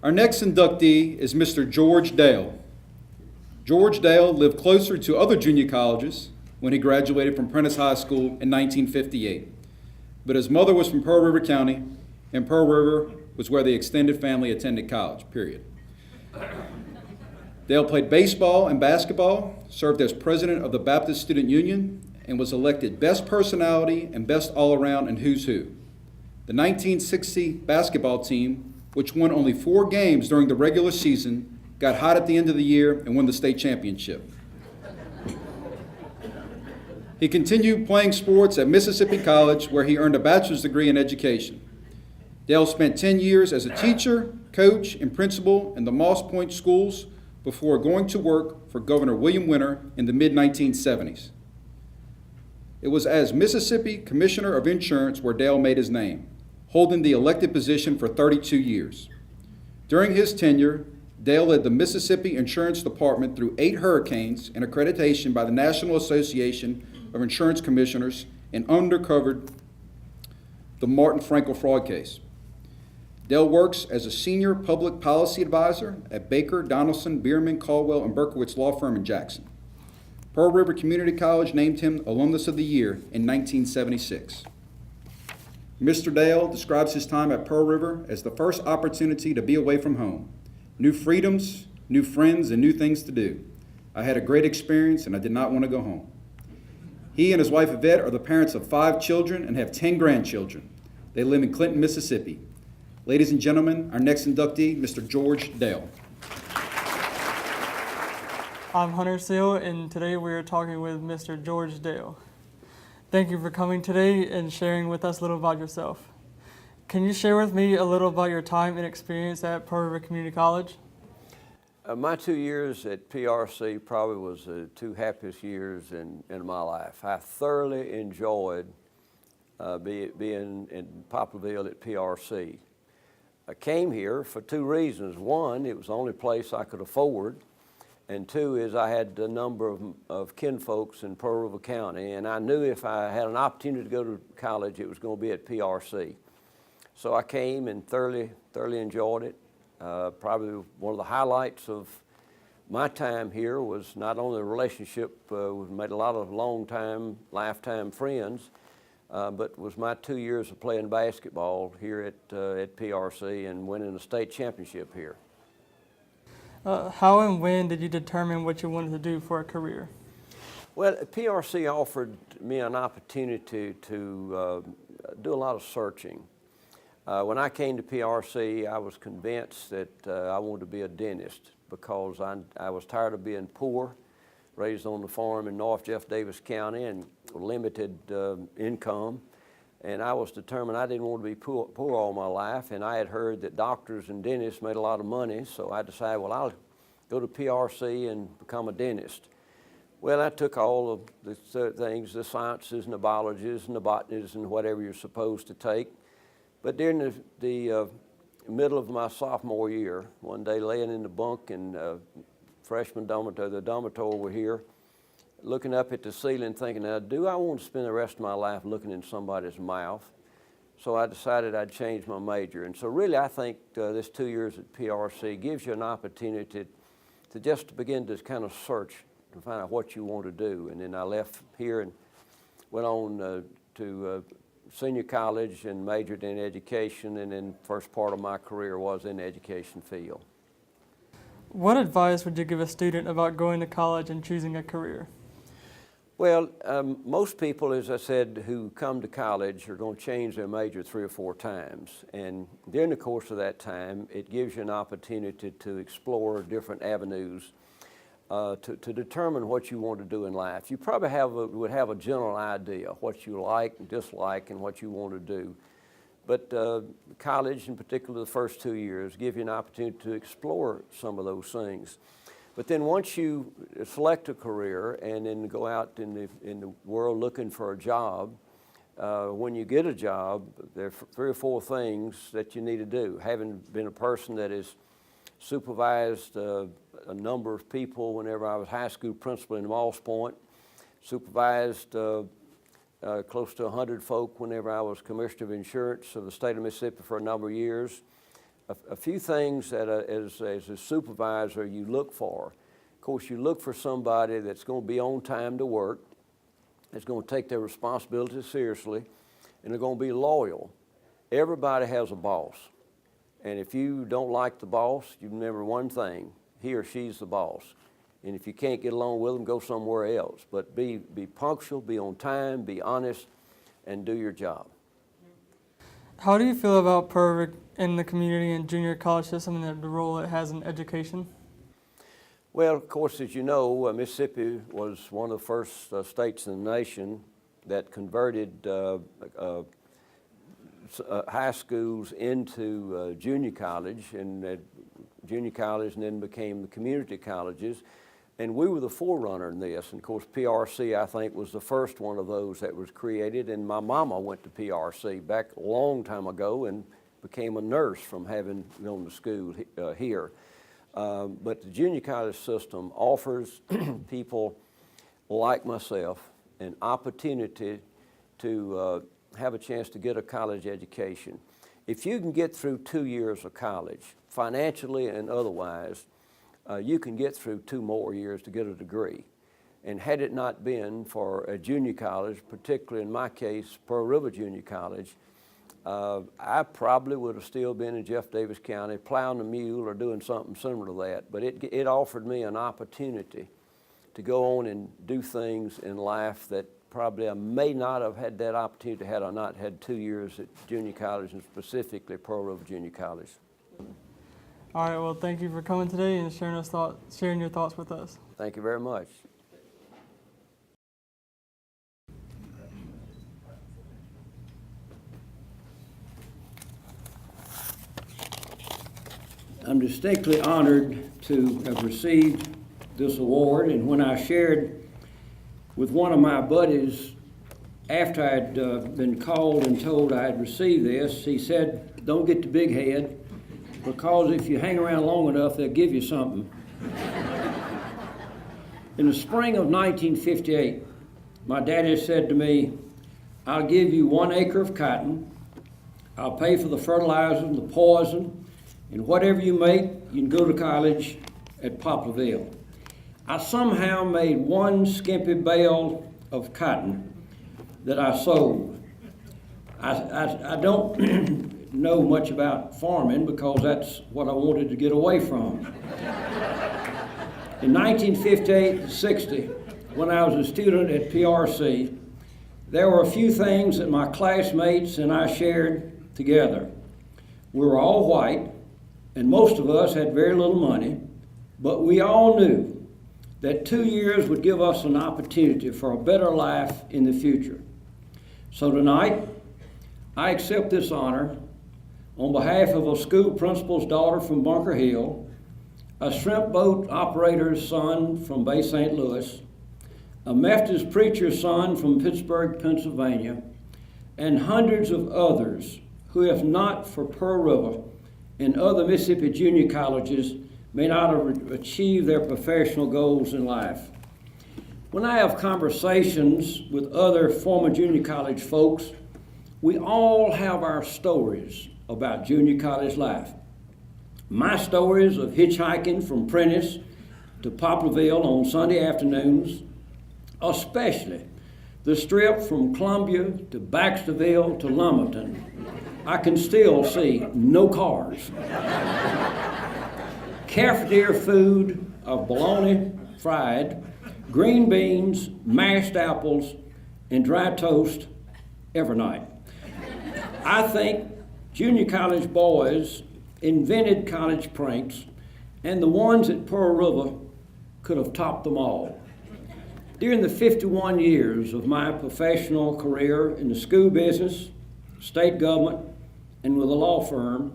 Our next inductee is Mr. George Dale. George Dale lived closer to other junior colleges when he graduated from Prentice High School in 1958. But his mother was from Pearl River County, and Pearl River was where the extended family attended college, period. Dale played baseball and basketball, served as president of the Baptist Student Union, and was elected best personality and best all-around in Who's Who. The 1960 basketball team, which won only 4 games during the regular season, got hot at the end of the year and won the state championship. He continued playing sports at Mississippi College, where he earned a bachelor's degree in education. Dale spent 10 years as a teacher, coach, and principal in the Moss Point schools before going to work for Governor William Winter in the mid-1970s. It was as Mississippi Commissioner of Insurance where Dale made his name, holding the elected position for 32 years. During his tenure, Dale led the Mississippi Insurance Department through 8 hurricanes and accreditation by the National Association of Insurance Commissioners and uncovered the Martin Frankel fraud case. Dale works as a senior public policy advisor at Baker, Donaldson, Bierman, Caldwell, and Berkowitz law firm in Jackson. Pearl River Community College named him Alumnus of the Year in 1976. Mr. Dale describes his time at Pearl River as the first opportunity to be away from home. New freedoms, new friends, and new things to do. I had a great experience and I did not want to go home. He and his wife Yvette are the parents of 5 children and have 10 grandchildren. They live in Clinton, Mississippi. Ladies and gentlemen, our next inductee, Mr. George Dale. I'm Hunter Seal, and today we are talking with Mr. George Dale. Thank you for coming today and sharing with us a little about yourself. Can you share with me a little about your time and experience at Pearl River Community College? My 2 years at PRC probably was the 2 happiest years in my life. I thoroughly enjoyed being in Poplarville at PRC. I came here for 2 reasons. One, it was the only place I could afford, and 2 is I had a number of kinfolks in Pearl River County, and I knew if I had an opportunity to go to college, it was going to be at PRC. So I came and thoroughly enjoyed it. Probably one of the highlights of my time here was not only the relationship, we've made a lot of lifetime friends, but was my 2 years of playing basketball here at PRC and winning the state championship here. How and when did you determine what you wanted to do for a career? Well, PRC offered me an opportunity to do a lot of searching. When I came to PRC, I was convinced that I wanted to be a dentist because I was tired of being poor, raised on the farm in North Jeff Davis County and limited income. And I was determined I didn't want to be poor all my life, and I had heard that doctors and dentists made a lot of money, so I decided, well, I'll go to PRC and become a dentist. Well, I took all of the things, the sciences and the biologies and the botanies and whatever you're supposed to take. But during the middle of my sophomore year, one day laying in the bunk in freshman dormitory, the dormitory were here, looking up at the ceiling thinking, now, do I want to spend the rest of my life looking in somebody's mouth? So I decided I'd change my major. And so really I think this 2 years at PRC gives you an opportunity to just begin to kind of search to find out what you want to do. And then I left here and went on to senior college and majored in education, and then first part of my career was in the education field. What advice would you give a student about going to college and choosing a career? Well, most people, as I said, who come to college are going to change their major 3 or 4 times. And during the course of that time, it gives you an opportunity to explore different avenues to determine what you want to do in life. You probably would have a general idea of what you like and dislike and what you want to do. But college, in particular the first 2 years, give you an opportunity to explore some of those things. But then once you select a career and then go out in the world looking for a job, when you get a job, there are 3 or 4 things that you need to do. Having been a person that has supervised a number of people whenever I was high school principal in Moss Point, supervised close to 100 folk whenever I was Commissioner of Insurance of the state of Mississippi for a number of years. a few things that as a supervisor you look for. Of course, you look for somebody that's going to be on time to work, that's going to take their responsibilities seriously, and they're going to be loyal. Everybody has a boss. And if you don't like the boss, you remember one thing: he or she's the boss. And if you can't get along with them, go somewhere else. But be punctual, be on time, be honest, and do your job. How do you feel about PRRC in the community and junior college system and the role it has in education? Well, of course, as you know, Mississippi was one of the first states in the nation that converted high schools into junior college, and then became the community colleges. And we were the forerunner in this. And of course, PRC, I think, was the first one of those that was created. And my mama went to PRC back a long time ago and became a nurse from having gone to school here. But the junior college system offers people like myself an opportunity to have a chance to get a college education. If you can get through 2 years of college, financially and otherwise, you can get through 2 more years to get a degree. And had it not been for a junior college, particularly in my case, Pearl River Junior College, I probably would have still been in Jeff Davis County plowing a mule or doing something similar to that. But it offered me an opportunity to go on and do things in life that probably I may not have had that opportunity had I not had 2 years at junior college, and specifically Pearl River Junior College. All right, well, thank you for coming today and sharing your thoughts with us. Thank you very much. I'm distinctly honored to have received this award, and when I shared with one of my buddies after I'd been called and told I had received this, he said, "Don't get the big head, because if you hang around long enough, they'll give you something." In the spring of 1958, my daddy said to me, "I'll give you 1 acre of cotton, I'll pay for the fertilizer and the poison, and whatever you make, you can go to college at Poplarville." I somehow made 1 skimpy bale of cotton that I sold. I don't know much about farming because that's what I wanted to get away from. In 1958-60, when I was a student at PRC, there were a few things that my classmates and I shared together. We were all white, and most of us had very little money, but we all knew that 2 years would give us an opportunity for a better life in the future. So tonight, I accept this honor on behalf of a school principal's daughter from Bunker Hill, a shrimp boat operator's son from Bay St. Louis, a Methodist preacher's son from Pittsburgh, Pennsylvania, and hundreds of others who, if not for Pearl River and other Mississippi junior colleges, may not have achieved their professional goals in life. When I have conversations with other former junior college folks, we all have our stories about junior college life. My stories of hitchhiking from Prentice to Poplarville on Sunday afternoons, especially the strip from Columbia to Baxterville to Lumberton. I can still see no cars. Cafeteria food of bologna fried, green beans, mashed apples, and dry toast every night. I think junior college boys invented college pranks, and the ones at Pearl River could have topped them all. During the 51 years of my professional career in the school business, state government, and with a law firm,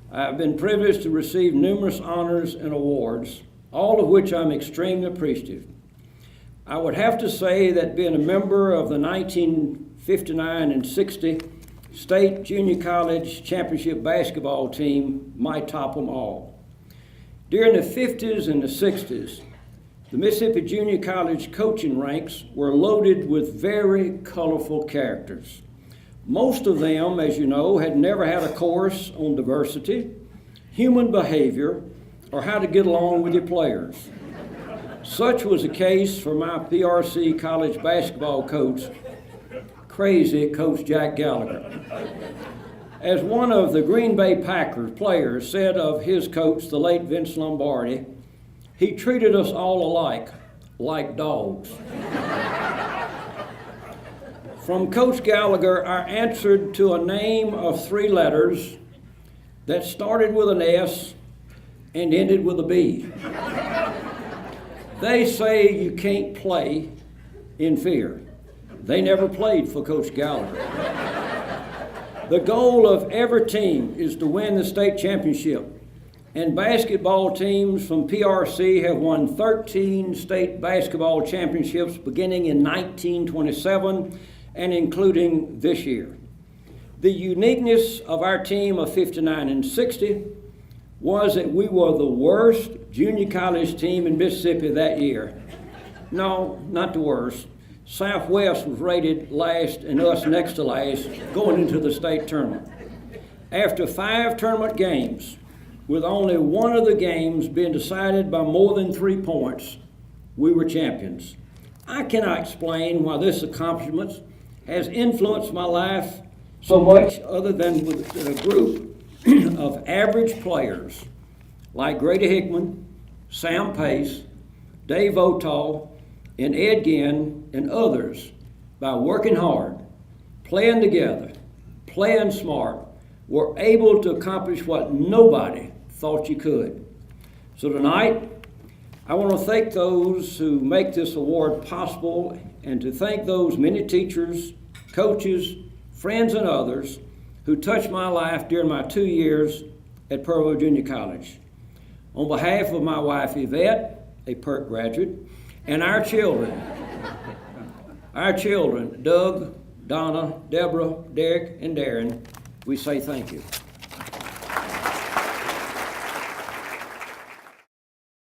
I've been privileged to receive numerous honors and awards, all of which I'm extremely appreciative. I would have to say that being a member of the 1959 and 60 State Junior College Championship basketball team might top them all. During the 50s and the 60s, the Mississippi Junior College coaching ranks were loaded with very colorful characters. Most of them, as you know, had never had a course on diversity, human behavior, or how to get along with your players. Such was the case for my PRC college basketball coach, crazy Coach Jack Gallagher. As one of the Green Bay Packers players said of his coach, the late Vince Lombardi, he treated us all alike, like dogs. From Coach Gallagher, I answered to a name of 3 letters that started with an S and ended with a B. They say you can't play in fear. They never played for Coach Gallagher. The goal of every team is to win the state championship, and basketball teams from PRC have won 13 state basketball championships beginning in 1927 and including this year. The uniqueness of our team of 59 and 60 was that we were the worst junior college team in Mississippi that year. No, not the worst. Southwest was rated last and us next to last going into the state tournament. After 5 tournament games, with only one of the games being decided by more than 3 points, we were champions. I cannot explain why this accomplishment has influenced my life so much other than with a group of average players like Grady Hickman, Sam Pace, Dave Otal, and Ed Ginn, and others, by working hard, playing together, playing smart, were able to accomplish what nobody thought you could. So tonight, I want to thank those who make this award possible, and to thank those many teachers, coaches, friends, and others who touched my life during my 2 years at Pearl Junior College. On behalf of my wife Yvette, a PERC graduate, and our children, Doug, Donna, Deborah, Derek, and Darren, we say thank you.